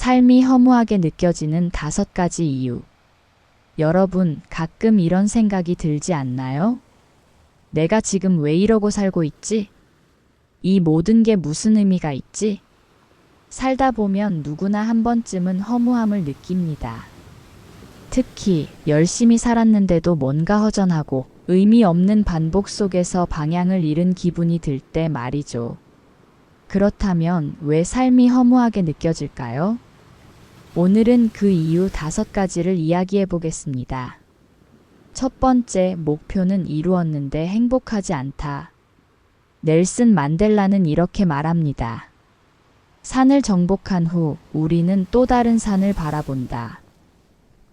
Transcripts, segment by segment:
삶이 허무하게 느껴지는 5가지 이유. 여러분, 가끔 이런 생각이 들지 않나요? 내가 지금 왜 이러고 살고 있지? 이 모든 게 무슨 의미가 있지? 살다 보면 누구나 한 번쯤은 허무함을 느낍니다. 특히 열심히 살았는데도 뭔가 허전하고 의미 없는 반복 속에서 방향을 잃은 기분이 들 때 말이죠. 그렇다면 왜 삶이 허무하게 느껴질까요? 오늘은 그 이유 5가지를 이야기해 보겠습니다. 첫 번째, 목표는 이루었는데 행복하지 않다. 넬슨 만델라는 이렇게 말합니다. 산을 정복한 후 우리는 또 다른 산을 바라본다.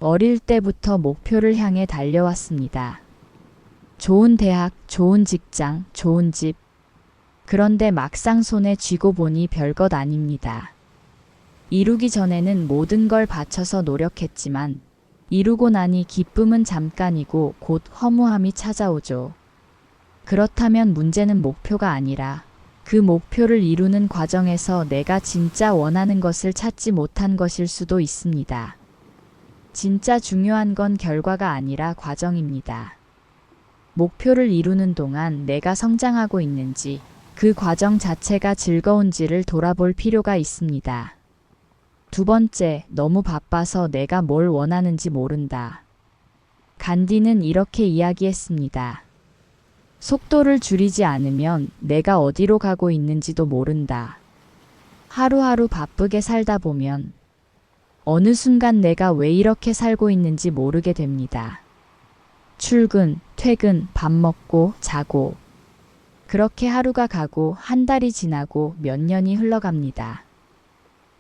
어릴 때부터 목표를 향해 달려왔습니다. 좋은 대학, 좋은 직장, 좋은 집. 그런데 막상 손에 쥐고 보니 별것 아닙니다. 이루기 전에는 모든 걸 바쳐서 노력했지만 이루고 나니 기쁨은 잠깐이고 곧 허무함이 찾아오죠. 그렇다면 문제는 목표가 아니라 그 목표를 이루는 과정에서 내가 진짜 원하는 것을 찾지 못한 것일 수도 있습니다. 진짜 중요한 건 결과가 아니라 과정입니다. 목표를 이루는 동안 내가 성장하고 있는지, 그 과정 자체가 즐거운지를 돌아볼 필요가 있습니다. 두 번째, 너무 바빠서 내가 뭘 원하는지 모른다. 간디는 이렇게 이야기했습니다. 속도를 줄이지 않으면 내가 어디로 가고 있는지도 모른다. 하루하루 바쁘게 살다 보면 어느 순간 내가 왜 이렇게 살고 있는지 모르게 됩니다. 출근, 퇴근, 밥 먹고, 자고. 그렇게 하루가 가고 한 달이 지나고 몇 년이 흘러갑니다.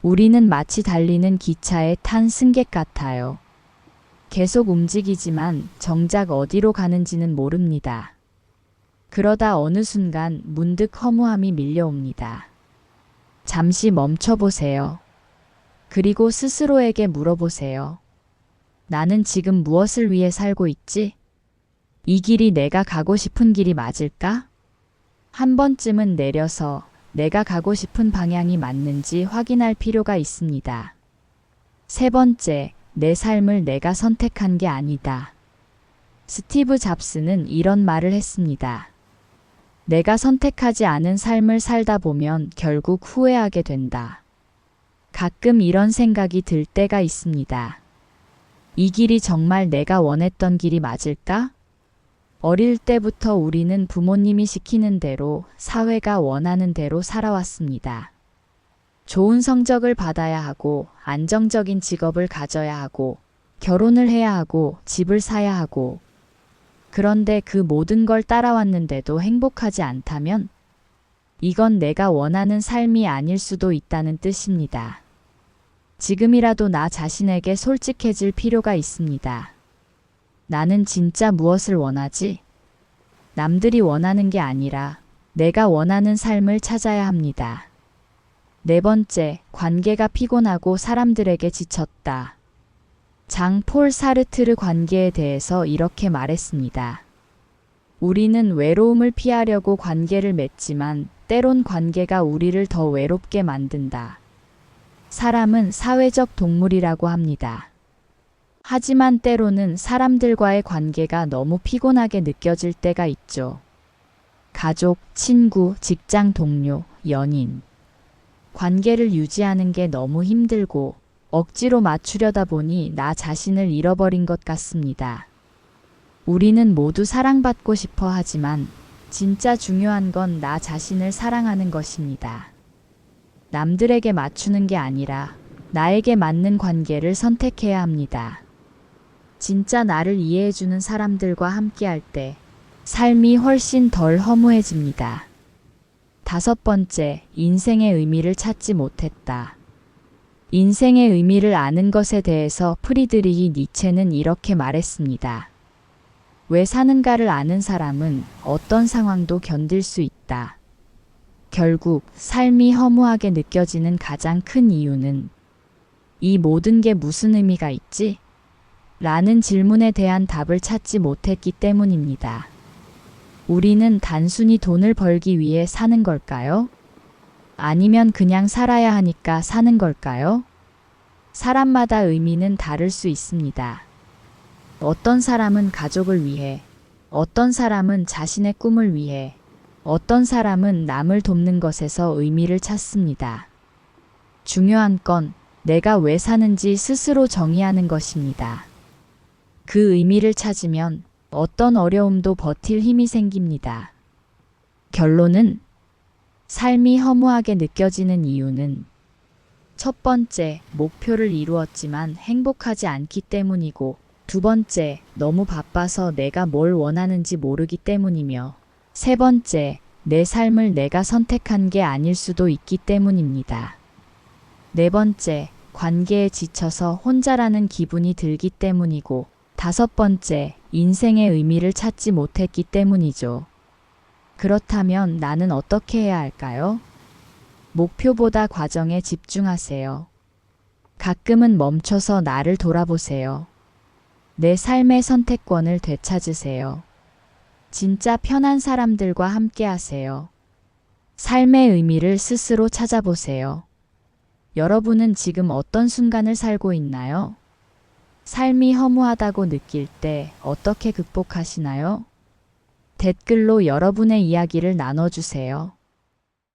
우리는 마치 달리는 기차에 탄 승객 같아요. 계속 움직이지만 정작 어디로 가는지는 모릅니다. 그러다 어느 순간 문득 허무함이 밀려옵니다. 잠시 멈춰보세요. 그리고 스스로에게 물어보세요. 나는 지금 무엇을 위해 살고 있지? 이 길이 내가 가고 싶은 길이 맞을까? 한 번쯤은 내려서 내가 가고 싶은 방향이 맞는지 확인할 필요가 있습니다. 세 번째, 내 삶을 내가 선택한 게 아니다. 스티브 잡스는 이런 말을 했습니다. 내가 선택하지 않은 삶을 살다 보면 결국 후회하게 된다. 가끔 이런 생각이 들 때가 있습니다. 이 길이 정말 내가 원했던 길이 맞을까? 어릴 때부터 우리는 부모님이 시키는 대로, 사회가 원하는 대로 살아왔습니다. 좋은 성적을 받아야 하고, 안정적인 직업을 가져야 하고, 결혼을 해야 하고, 집을 사야 하고. 그런데 그 모든 걸 따라왔는데도 행복하지 않다면, 이건 내가 원하는 삶이 아닐 수도 있다는 뜻입니다. 지금이라도 나 자신에게 솔직해질 필요가 있습니다. 나는 진짜 무엇을 원하지? 남들이 원하는 게 아니라 내가 원하는 삶을 찾아야 합니다. 네 번째, 관계가 피곤하고 사람들에게 지쳤다. 장 폴 사르트르 관계에 대해서 이렇게 말했습니다. 우리는 외로움을 피하려고 관계를 맺지만 때론 관계가 우리를 더 외롭게 만든다. 사람은 사회적 동물이라고 합니다. 하지만 때로는 사람들과의 관계가 너무 피곤하게 느껴질 때가 있죠. 가족, 친구, 직장 동료, 연인. 관계를 유지하는 게 너무 힘들고 억지로 맞추려다 보니 나 자신을 잃어버린 것 같습니다. 우리는 모두 사랑받고 싶어 하지만 진짜 중요한 건 나 자신을 사랑하는 것입니다. 남들에게 맞추는 게 아니라 나에게 맞는 관계를 선택해야 합니다. 진짜 나를 이해해주는 사람들과 함께할 때 삶이 훨씬 덜 허무해집니다. 5번째, 인생의 의미를 찾지 못했다. 인생의 의미를 아는 것에 대해서 프리드리히 니체는 이렇게 말했습니다. 왜 사는가를 아는 사람은 어떤 상황도 견딜 수 있다. 결국 삶이 허무하게 느껴지는 가장 큰 이유는 이 모든 게 무슨 의미가 있지? 라는 질문에 대한 답을 찾지 못했기 때문입니다. 우리는 단순히 돈을 벌기 위해 사는 걸까요? 아니면 그냥 살아야 하니까 사는 걸까요? 사람마다 의미는 다를 수 있습니다. 어떤 사람은 가족을 위해, 어떤 사람은 자신의 꿈을 위해, 어떤 사람은 남을 돕는 것에서 의미를 찾습니다. 중요한 건 내가 왜 사는지 스스로 정의하는 것입니다. 그 의미를 찾으면 어떤 어려움도 버틸 힘이 생깁니다. 결론은 삶이 허무하게 느껴지는 이유는 첫 번째, 목표를 이루었지만 행복하지 않기 때문이고, 두 번째, 너무 바빠서 내가 뭘 원하는지 모르기 때문이며, 세 번째, 내 삶을 내가 선택한 게 아닐 수도 있기 때문입니다. 네 번째, 관계에 지쳐서 혼자라는 기분이 들기 때문이고, 다섯 번째, 인생의 의미를 찾지 못했기 때문이죠. 그렇다면 나는 어떻게 해야 할까요? 목표보다 과정에 집중하세요. 가끔은 멈춰서 나를 돌아보세요. 내 삶의 선택권을 되찾으세요. 진짜 편한 사람들과 함께 하세요. 삶의 의미를 스스로 찾아보세요. 여러분은 지금 어떤 순간을 살고 있나요? 삶이 허무하다고 느낄 때 어떻게 극복하시나요? 댓글로 여러분의 이야기를 나눠주세요.